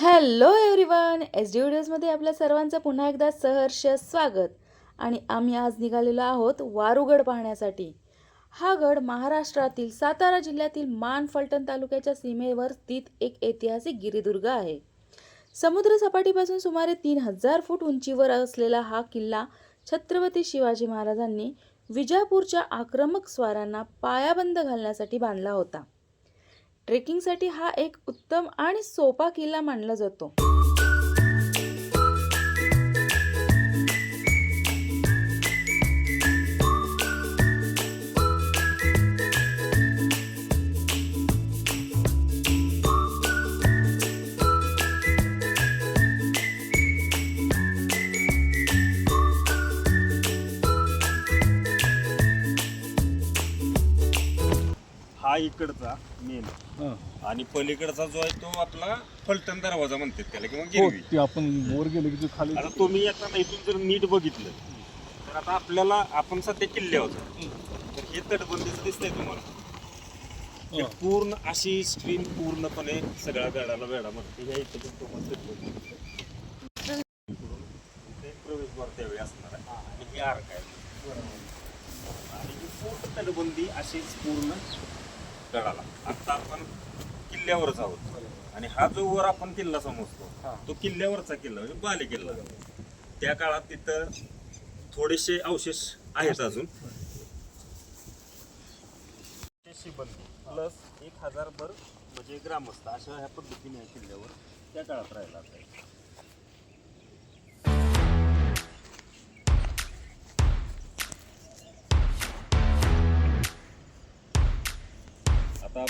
Hello everyone, S D व्हिडिओजमध्ये आपल्या सर्वांचं पुन्हा एकदा सहर्ष स्वागत. आणि आम्ही आज निघालेलो आहोत वारूगड पाहण्यासाठी. हा गड महाराष्ट्रातील सातारा जिल्ह्यातील मान फलटण तालुक्याच्या सीमेवर स्थित एक ऐतिहासिक गिरिदुर्ग आहे. समुद्र सपाटीपासून सुमारे 3000 फूट उंचीवर असलेला हा किल्ला छत्रपती शिवाजी महाराजांनी विजापूरच्या आक्रमक स्वारांना पायाबंद घालण्यासाठी बांधला होता. ट्रेकिंगसाठी हा एक उत्तम आणि सोपा किल्ला मानला जातो. हा इकडचा मेन आणि पलीकडचा जो आहे तो आपला फलटण दरवाजा म्हणतात त्याला किंवा गिरवी. ते आपण वर गेलो की खाली. आता तुम्ही आता इथून जर नीट बघितलं तर आता आपल्याला आपण सध्या किल्ल्यावर तर हे तटबंदीचं दिसतंय तुम्हाला. हे पूर्ण अशी स्ट्रीम पूर्णपणे सगळ्या गडाला वेढा म्हणते. ह्या इथं तुम्हाला प्रवेशद्वार त्यावेळी असणार आहे आणि हे आर्क आहे आणि ही पूर्ण तटबंदी अशीच पूर्ण गडाला. आता आपण किल्ल्यावरच आहोत आणि हा जो वर आपण किल्ला समजतो तो किल्ल्यावरचा किल्ला म्हणजे बाले किल्ला. त्या काळात तिथं थोडेसे अवशेष आहेत अजून. शिबंदी प्लस 1000 भर म्हणजे ग्रामस्थ अशा ह्या पद्धतीने किल्ल्यावर त्या काळात राहिला असायचं. आता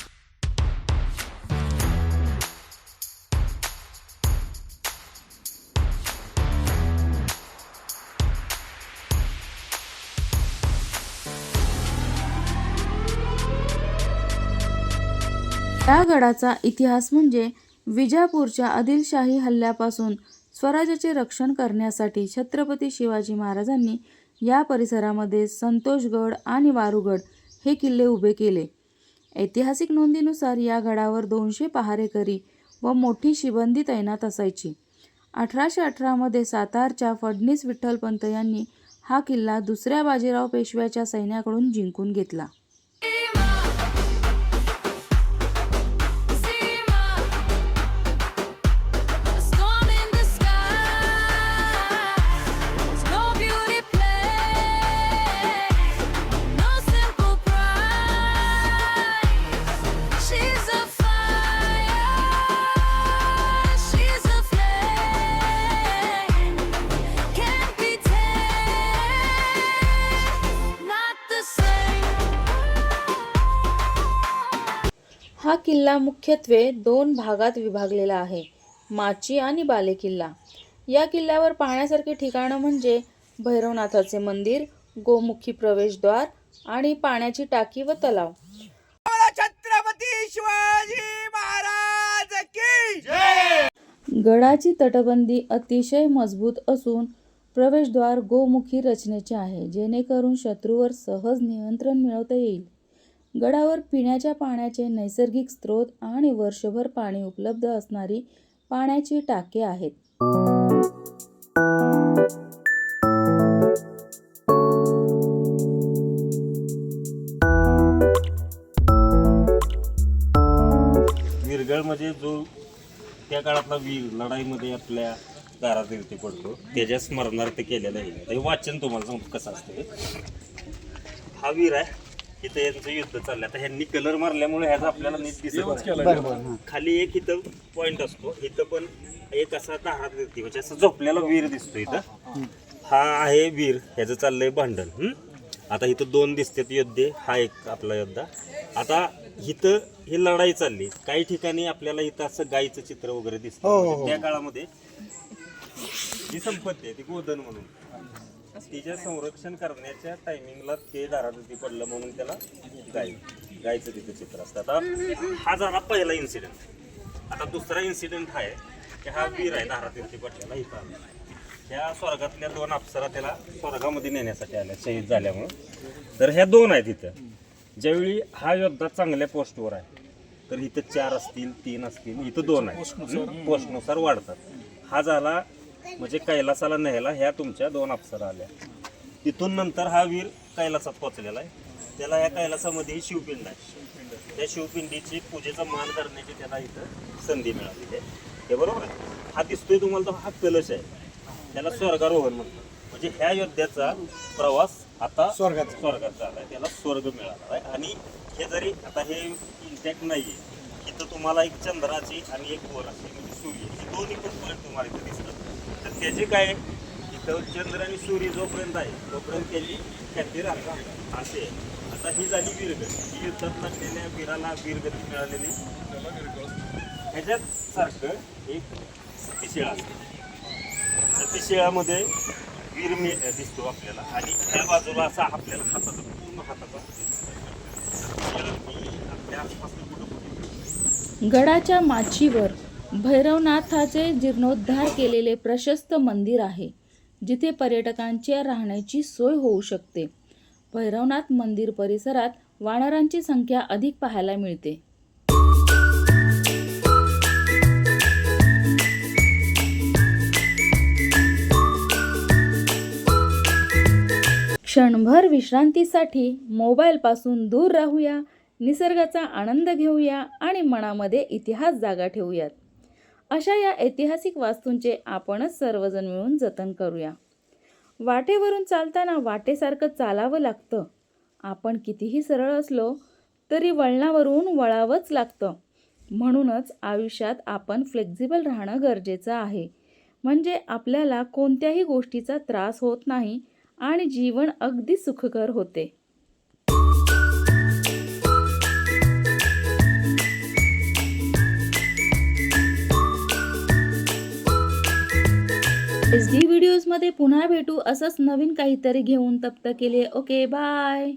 या गडाचा इतिहास म्हणजे विजापूरच्या आदिलशाही हल्ल्यापासून स्वराज्याचे रक्षण करण्यासाठी छत्रपती शिवाजी महाराजांनी या परिसरामध्ये संतोषगड आणि वारूगड हे किल्ले उभे केले. ऐतिहासिक नोंदीनुसार या गडावर 200 पहारेकरी व मोठी शिबंदी तैनात असायची. 1818 मध्ये सातारच्या फडणीस विठ्ठलपंत यांनी हा किल्ला दुसऱ्या बाजीराव पेशव्याच्या सैन्याकडून जिंकून घेतला. हा किल्ला मुख्यत्वे 2 भागात विभागलेला आहे, माची आणि बाले किल्ला. या किल्ल्यावर पाहण्यासारखे ठिकाणं म्हणजे भैरवनाथाचे मंदिर, गोमुखी प्रवेशद्वार आणि पाण्याची टाकी व तलाव. छत्रपती शिवाजी महाराज की जय. गडाची तटबंदी अतिशय मजबूत असून प्रवेशद्वार गोमुखी रचनेचे आहे, जेणेकरून शत्रूवर सहज नियंत्रण मिळवता येईल. गडावर पिण्याच्या पाण्याचे नैसर्गिक स्रोत आणि वर्षभर पाणी उपलब्ध असणारी पाण्याची टाके आहेत. वीरगड म्हणजे जो त्या काळातला वीर लढाईमध्ये आपल्या दारातीर्थी पडतो त्याच्या स्मरणार्थ केलेलं आहे. हे वाचन तुम्हाला सांगतो कसं असतं. हा वीर आहे, इथं यांचं युद्ध चाललंय. आता ह्यांनी कलर मारल्यामुळे ह्याचा आपल्याला नीट दिसत. खाली एक इथं पॉइंट असतो, इथं पण एक असा दारातीर्थी म्हणजे असं झोपलेला वीर दिसतो. इथं हा आहे वीर, ह्याचं चाललंय भांडण. आता इथं 2 दिसतात योद्धे, हा एक आपला योद्धा. आता इथं ही लढाई चालली. काही ठिकाणी आपल्याला इथं असं गाईचं चित्र वगैरे दिसतं. त्या काळामध्ये जी संपत्ती आहे ती गोधन म्हणून तिच्या संरक्षण करण्याच्या टायमिंगला ते दारावरती पडलं म्हणून त्याला गायचं तिथे चित्र असतं. आता हा झाला पहिला इन्सिडेंट. आता दुसरा इन्सिडेंट आहे की हा वीर आहे दारावरती पडलेला इथं. ह्या स्वर्गातल्या 2 अप्सरा त्याला स्वर्गामध्ये नेण्यासाठी आल्या शहीद झाल्यामुळं. तर ह्या 2 आहेत इथं. ज्यावेळी हा योद्धा चांगल्या पोस्टवर आहे तर इथं 4 असतील, 3 असतील, इथं 2 आहेत. पोस्टनुसार वाढतात. हा झाला म्हणजे कैलासाला न्यायला ह्या तुमच्या 2 अप्सरा आल्या. तिथून नंतर हा वीर कैलासात पोहोचलेला आहे. त्याला ह्या कैलासामध्ये ही शिवपिंड आहे. त्या शिवपिंडीची पूजेचा मान करण्याची त्याला इथं संधी मिळालेली आहे. हे बरोबर आहे. हा दिसतोय तुम्हाला तो हा कलश आहे, त्याला स्वर्गारोहण म्हणतात. म्हणजे ह्या योद्ध्याचा प्रवास आता स्वर्गात झाला आहे, त्याला स्वर्ग मिळाला आहे. आणि हे जरी आता हे इंटॅक्ट नाही आहे, इथं तुम्हाला एक चंद्राची आणि एक गोलाची म्हणजे सूर्य ही दोन्ही पण पॉईंट तुम्हाला इथं दिसतात. तर त्याचे काय इथं चंद्र आणि सूर्य जोपर्यंत आहे तोपर्यंत त्याची ख्याती राहणार असे आहे. आता ही झाली वीरगती. ही युद्धात लागलेल्या वीराला वीरगती मिळालेली. ह्याच्यात सारखं एक सतीशिळा असते. सतीशिळामध्ये वीर दिसतो आपल्याला आणि त्या बाजूला असा आपल्याला पूर्ण हाताचा आपल्या आसपास कुठं गडाच्या माचीवर भैरवनाथाचे जीर्णोद्धार केलेले प्रशस्त मंदिर आहे, जिथे पर्यटकांच्या राहण्याची सोय होऊ शकते. भैरवनाथ मंदिर परिसरात वानरांची संख्या अधिक पाहायला मिळते. क्षणभर विश्रांतीसाठी मोबाईलपासून दूर राहूया, निसर्गाचा आनंद घेऊया आणि मनामध्ये इतिहास जागा ठेवूयात. अशा या ऐतिहासिक वास्तूंचे आपणच सर्वजण मिळून जतन करूया. वाटेवरून चालताना वाटेसारखं चालावं लागतं. आपण कितीही सरळ असलो तरी वळणावरून वळावंच लागतं. म्हणूनच आयुष्यात आपण फ्लेक्झिबल राहणं गरजेचं आहे. म्हणजे आपल्याला कोणत्याही गोष्टीचा त्रास होत नाही आणि जीवन अगदी सुखकर होते. SD व्हिडिओजमध्ये पुन्हा भेटू असंच नवीन काहीतरी घेऊन. तब तक के लिए ओके बाय.